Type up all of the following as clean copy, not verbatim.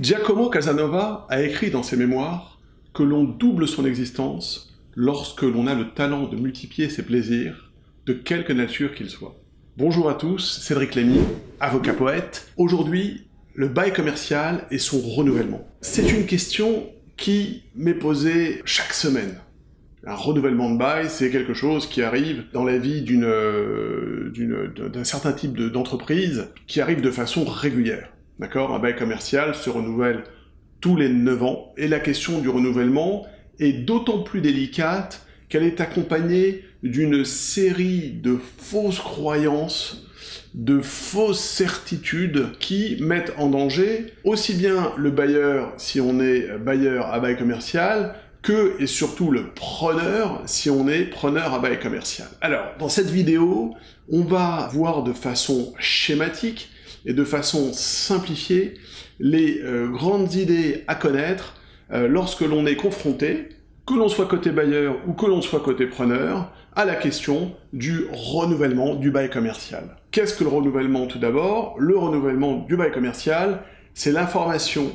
Giacomo Casanova a écrit dans ses mémoires que l'on double son existence lorsque l'on a le talent de multiplier ses plaisirs, de quelque nature qu'ils soient. Bonjour à tous, Cédric Lémy, avocat poète. Aujourd'hui, le bail commercial et son renouvellement. C'est une question qui m'est posée chaque semaine. Un renouvellement de bail, c'est quelque chose qui arrive dans la vie d'un certain type d'entreprise, qui arrive de façon régulière. D'accord ? Un bail commercial se renouvelle tous les 9 ans, et la question du renouvellement est d'autant plus délicate qu'elle est accompagnée d'une série de fausses croyances, de fausses certitudes qui mettent en danger aussi bien le bailleur, si on est bailleur à bail commercial, que, et surtout, le preneur, si on est preneur à bail commercial. Alors, dans cette vidéo, on va voir de façon schématique et de façon simplifiée les grandes idées à connaître lorsque l'on est confronté, que l'on soit côté bailleur ou que l'on soit côté preneur, à la question du renouvellement du bail commercial. Qu'est-ce que le renouvellement tout d'abord? Le renouvellement du bail commercial, c'est l'information,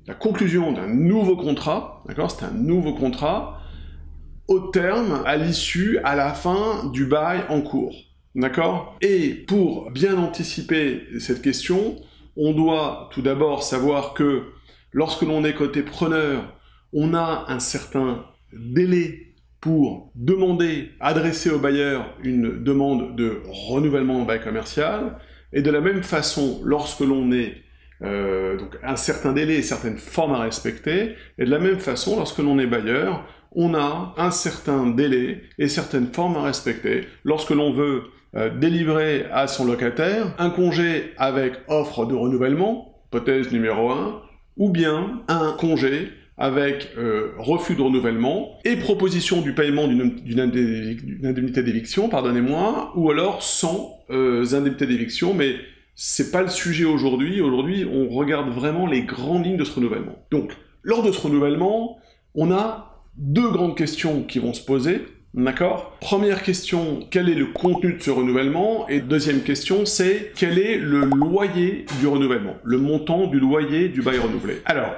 la conclusion d'un nouveau contrat, d'accord? C'est un nouveau contrat, au terme, à l'issue, à la fin du bail en cours. D'accord? Et pour bien anticiper cette question, on doit tout d'abord savoir que lorsque l'on est côté preneur, on a un certain délai pour demander, adresser au bailleur une demande de renouvellement de bail commercial, et de la même façon, lorsque l'on est donc un certain délai et certaines formes à respecter, et de la même façon, lorsque l'on est bailleur, on a un certain délai et certaines formes à respecter lorsque l'on veut délivrer à son locataire un congé avec offre de renouvellement, hypothèse numéro 1, ou bien un congé avec refus de renouvellement et proposition du paiement d'une indemnité d'éviction, pardonnez-moi, ou alors sans indemnité d'éviction, mais c'est pas le sujet aujourd'hui. Aujourd'hui, on regarde vraiment les grandes lignes de ce renouvellement. Donc, lors de ce renouvellement, on a deux grandes questions qui vont se poser. D'accord? Première question, quel est le contenu de ce renouvellement? Et deuxième question, c'est quel est le loyer du renouvellement? Le montant du loyer du bail renouvelé. Alors,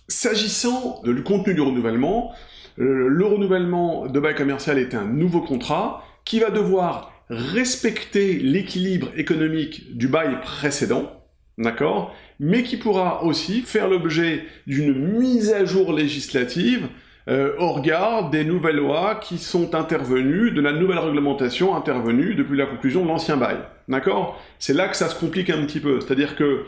s'agissant du contenu du renouvellement, le renouvellement de bail commercial est un nouveau contrat qui va devoir respecter l'équilibre économique du bail précédent, d'accord? Mais qui pourra aussi faire l'objet d'une mise à jour législative au regard des nouvelles lois qui sont intervenues, de la nouvelle réglementation intervenue depuis la conclusion de l'ancien bail. D'accord? C'est là que ça se complique un petit peu. C'est-à-dire que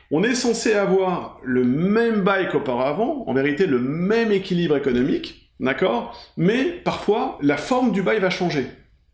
on est censé avoir le même bail qu'auparavant, en vérité le même équilibre économique, d'accord? Mais parfois, la forme du bail va changer.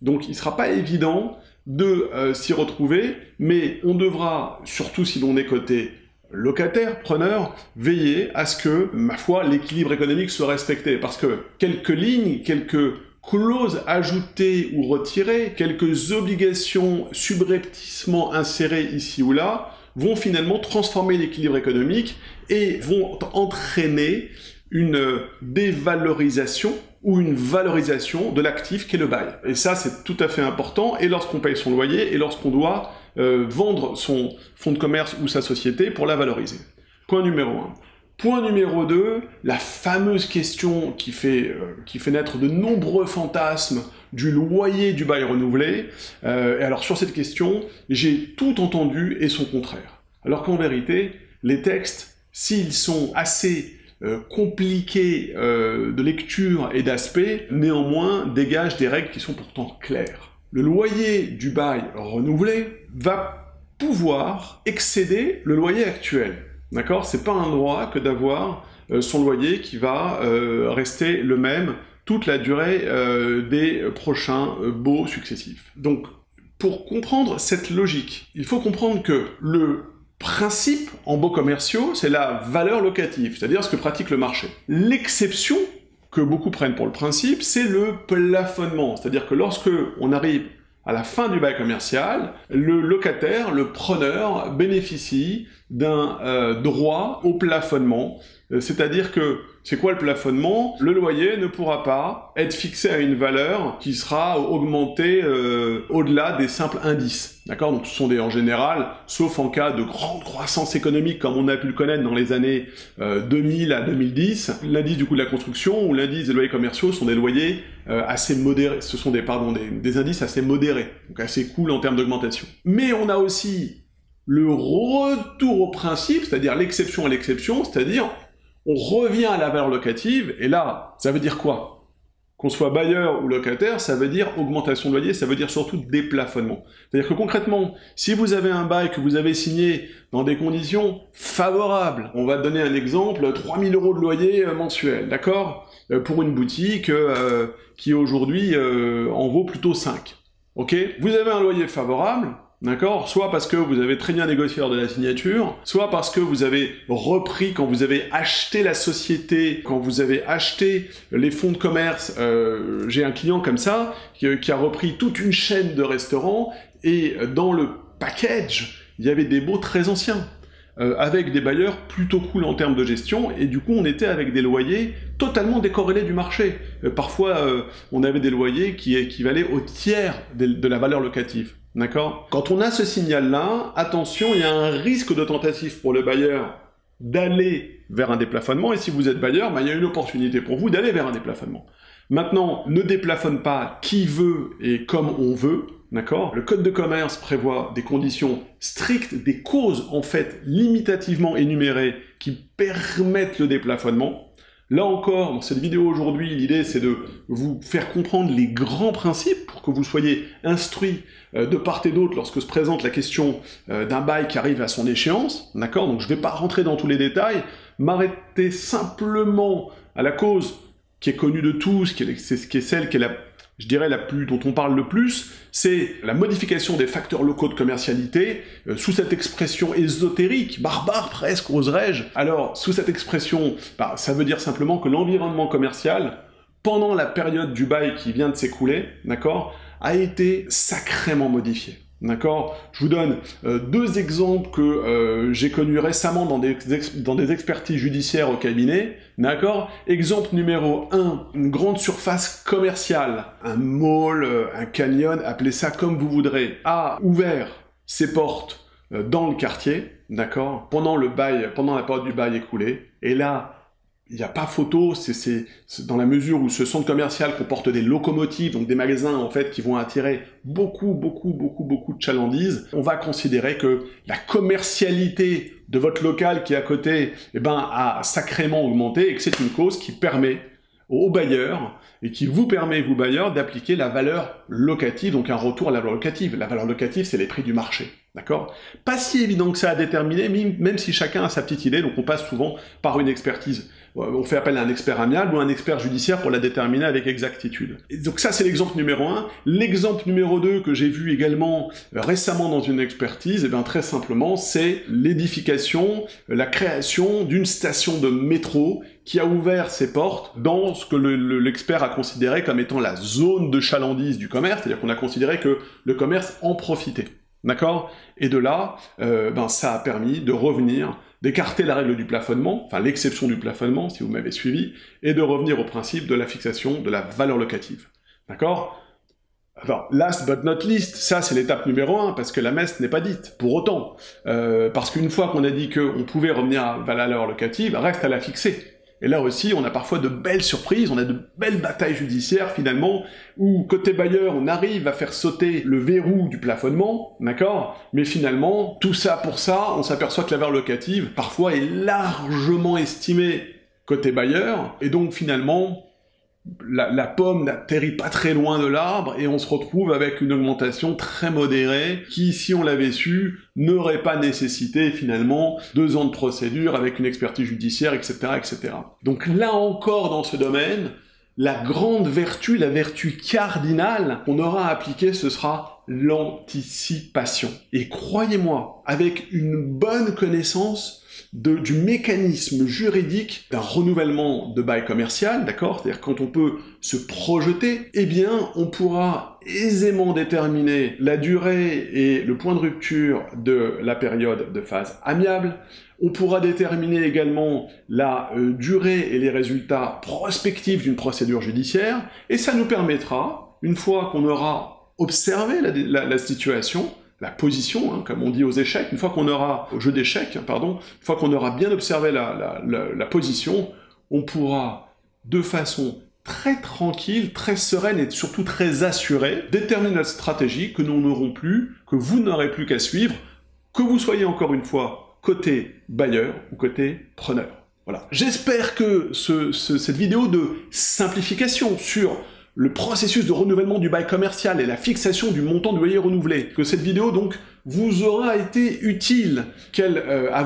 Donc il ne sera pas évident de s'y retrouver, mais on devra, surtout si l'on est côté locataire, preneur, veiller à ce que, ma foi, l'équilibre économique soit respecté. Parce que quelques lignes, quelques clauses ajoutées ou retirées, quelques obligations subrepticement insérées ici ou là, vont finalement transformer l'équilibre économique et vont entraîner une dévalorisation ou une valorisation de l'actif qu'est le bail. Et ça, c'est tout à fait important, et lorsqu'on paye son loyer, et lorsqu'on doit vendre son fonds de commerce ou sa société pour la valoriser. Point numéro 1. Point numéro 2, la fameuse question qui fait naître de nombreux fantasmes du loyer du bail renouvelé. Et alors sur cette question, j'ai tout entendu et son contraire. Alors qu'en vérité, les textes, s'ils sont assez compliqués de lecture et d'aspect, néanmoins dégagent des règles qui sont pourtant claires. Le loyer du bail renouvelé va pouvoir excéder le loyer actuel. D'accord? C'est pas un droit que d'avoir son loyer qui va rester le même toute la durée des prochains baux successifs. Donc, pour comprendre cette logique, il faut comprendre que le principe en baux commerciaux, c'est la valeur locative, c'est-à-dire ce que pratique le marché. L'exception que beaucoup prennent pour le principe, c'est le plafonnement, c'est-à-dire que lorsque on arrive à la fin du bail commercial, le locataire, le preneur, bénéficie d'un droit au plafonnement C'est-à-dire que, c'est quoi le plafonnement? Le loyer ne pourra pas être fixé à une valeur qui sera augmentée au-delà des simples indices. D'accord? Donc ce sont en général, sauf en cas de grande croissance économique comme on a pu le connaître dans les années 2000 à 2010, l'indice du coût de la construction ou l'indice des loyers commerciaux sont des loyers assez modérés, ce sont des indices assez modérés, donc assez cool en termes d'augmentation. Mais on a aussi le retour au principe, c'est-à-dire l'exception à l'exception, c'est-à-dire on revient à la valeur locative, et là, ça veut dire quoi? Qu'on soit bailleur ou locataire, ça veut dire augmentation de loyer, ça veut dire surtout déplafonnement. C'est-à-dire que concrètement, si vous avez un bail que vous avez signé dans des conditions favorables, on va donner un exemple, 3 000 € de loyer mensuel, d'accord? Pour une boutique qui aujourd'hui en vaut plutôt 5. Ok? Vous avez un loyer favorable, d'accord? Soit parce que vous avez très bien négocié lors de la signature, soit parce que vous avez repris quand vous avez acheté la société, quand vous avez acheté les fonds de commerce. J'ai un client comme ça qui a repris toute une chaîne de restaurants et dans le package, il y avait des baux très anciens. Avec des bailleurs plutôt cool en termes de gestion, et du coup on était avec des loyers totalement décorrélés du marché. Parfois on avait des loyers qui équivalaient au tiers de la valeur locative. D'accord? Quand on a ce signal-là, attention, il y a un risque de tentative pour le bailleur d'aller vers un déplafonnement, et si vous êtes bailleur, il y a une opportunité pour vous d'aller vers un déplafonnement. Maintenant, ne déplafonne pas qui veut et comme on veut, d'accord? Le code de commerce prévoit des conditions strictes, des causes en fait limitativement énumérées qui permettent le déplafonnement. Là encore, dans cette vidéo aujourd'hui, l'idée c'est de vous faire comprendre les grands principes pour que vous soyez instruits de part et d'autre lorsque se présente la question d'un bail qui arrive à son échéance, d'accord? Donc je ne vais pas rentrer dans tous les détails, m'arrêter simplement à la cause qui est connue de tous, qui est celle qui est dont on parle le plus, c'est la modification des facteurs locaux de commercialité, sous cette expression ésotérique, barbare presque, oserais-je. Alors, sous cette expression, ça veut dire simplement que l'environnement commercial, pendant la période du bail qui vient de s'écouler, d'accord, a été sacrément modifié. D'accord? Je vous donne deux exemples que j'ai connus récemment dans des expertises judiciaires au cabinet. D'accord? Exemple numéro 1, une grande surface commerciale, un mall, un canyon, appelez ça comme vous voudrez, a ouvert ses portes dans le quartier, d'accord? Pendant la période du bail écoulé, et là, il n'y a pas photo, c'est dans la mesure où ce centre commercial comporte des locomotives, donc des magasins en fait qui vont attirer beaucoup de chalandises. On va considérer que la commercialité de votre local qui est à côté a sacrément augmenté et que c'est une cause qui permet aux bailleurs et qui vous permet, vous bailleurs, d'appliquer la valeur locative, donc un retour à la valeur locative. La valeur locative, c'est les prix du marché. D'accord? Pas si évident que ça à déterminer, même si chacun a sa petite idée, donc on passe souvent par une expertise. On fait appel à un expert amiable ou un expert judiciaire pour la déterminer avec exactitude. Et donc ça, c'est l'exemple numéro 1. L'exemple numéro 2 que j'ai vu également récemment dans une expertise, très simplement, c'est l'édification, la création d'une station de métro qui a ouvert ses portes dans ce que l'expert a considéré comme étant la zone de chalandise du commerce, c'est-à-dire qu'on a considéré que le commerce en profitait. D'accord? Et de là, ça a permis de revenir, d'écarter la règle du plafonnement, enfin l'exception du plafonnement, si vous m'avez suivi, et de revenir au principe de la fixation de la valeur locative. D'accord? Alors, last but not least, ça c'est l'étape numéro 1, parce que la messe n'est pas dite, pour autant. Parce qu'une fois qu'on a dit qu'on pouvait revenir à la valeur locative, reste à la fixer. Et là aussi, on a parfois de belles surprises, on a de belles batailles judiciaires, finalement, où, côté bailleur, on arrive à faire sauter le verrou du plafonnement, d'accord? Mais finalement, tout ça pour ça, on s'aperçoit que la valeur locative, parfois, est largement estimée côté bailleur, et donc, finalement, la pomme n'atterrit pas très loin de l'arbre, et on se retrouve avec une augmentation très modérée, qui, si on l'avait su, n'aurait pas nécessité, finalement, 2 ans de procédure avec une expertise judiciaire, etc., etc. Donc là encore, dans ce domaine, la grande vertu, la vertu cardinale qu'on aura à appliquer, ce sera l'anticipation. Et croyez-moi, avec une bonne connaissance du mécanisme juridique d'un renouvellement de bail commercial, d'accord? C'est-à-dire quand on peut se projeter, eh bien on pourra aisément déterminer la durée et le point de rupture de la période de phase amiable. On pourra déterminer également la durée et les résultats prospectifs d'une procédure judiciaire, et ça nous permettra, une fois qu'on aura observé la situation, la position, hein, comme on dit aux échecs, une fois qu'on aura, au jeu d'échecs, pardon, une fois qu'on aura bien observé la position, on pourra, de façon très tranquille, très sereine et surtout très assurée, déterminer notre stratégie que nous n'aurons plus, que vous n'aurez plus qu'à suivre, que vous soyez encore une fois côté bailleur ou côté preneur. Voilà. J'espère que cette vidéo de simplification sur le processus de renouvellement du bail commercial et la fixation du montant du loyer renouvelé, que cette vidéo donc vous aura été utile, qu'elle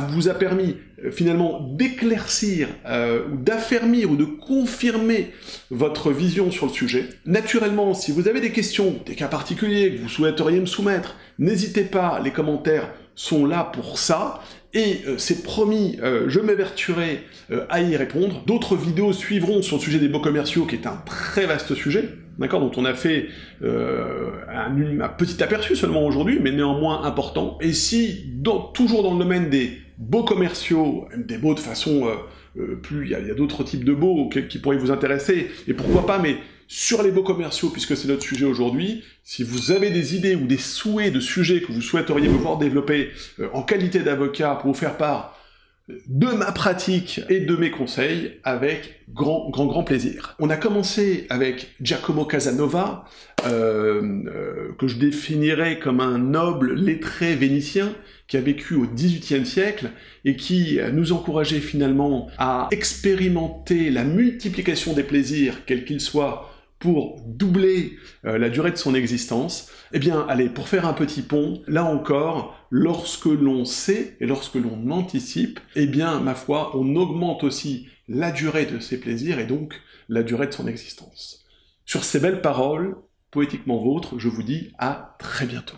vous a permis finalement d'éclaircir ou d'affermir ou de confirmer votre vision sur le sujet. Naturellement, si vous avez des questions, des cas particuliers que vous souhaiteriez me soumettre, n'hésitez pas, les commentaires sont là pour ça, et c'est promis, je m'évertuerai à y répondre. D'autres vidéos suivront sur le sujet des baux commerciaux, qui est un très vaste sujet, d'accord, dont on a fait un petit aperçu seulement aujourd'hui, mais néanmoins important. Et si, toujours dans le domaine des baux commerciaux, des baux de façon il y a d'autres types de baux qui pourraient vous intéresser, et pourquoi pas, mais sur les baux commerciaux, puisque c'est notre sujet aujourd'hui, si vous avez des idées ou des souhaits de sujets que vous souhaiteriez me voir développer en qualité d'avocat pour vous faire part de ma pratique et de mes conseils, avec grand plaisir. On a commencé avec Giacomo Casanova, que je définirais comme un noble lettré vénitien, qui a vécu au XVIIIe siècle, et qui nous encourageait finalement à expérimenter la multiplication des plaisirs, quels qu'ils soient, pour doubler la durée de son existence. Eh bien, allez, pour faire un petit pont, là encore, lorsque l'on sait et lorsque l'on anticipe, eh bien, ma foi, on augmente aussi la durée de ses plaisirs et donc la durée de son existence. Sur ces belles paroles, poétiquement vôtres, je vous dis à très bientôt.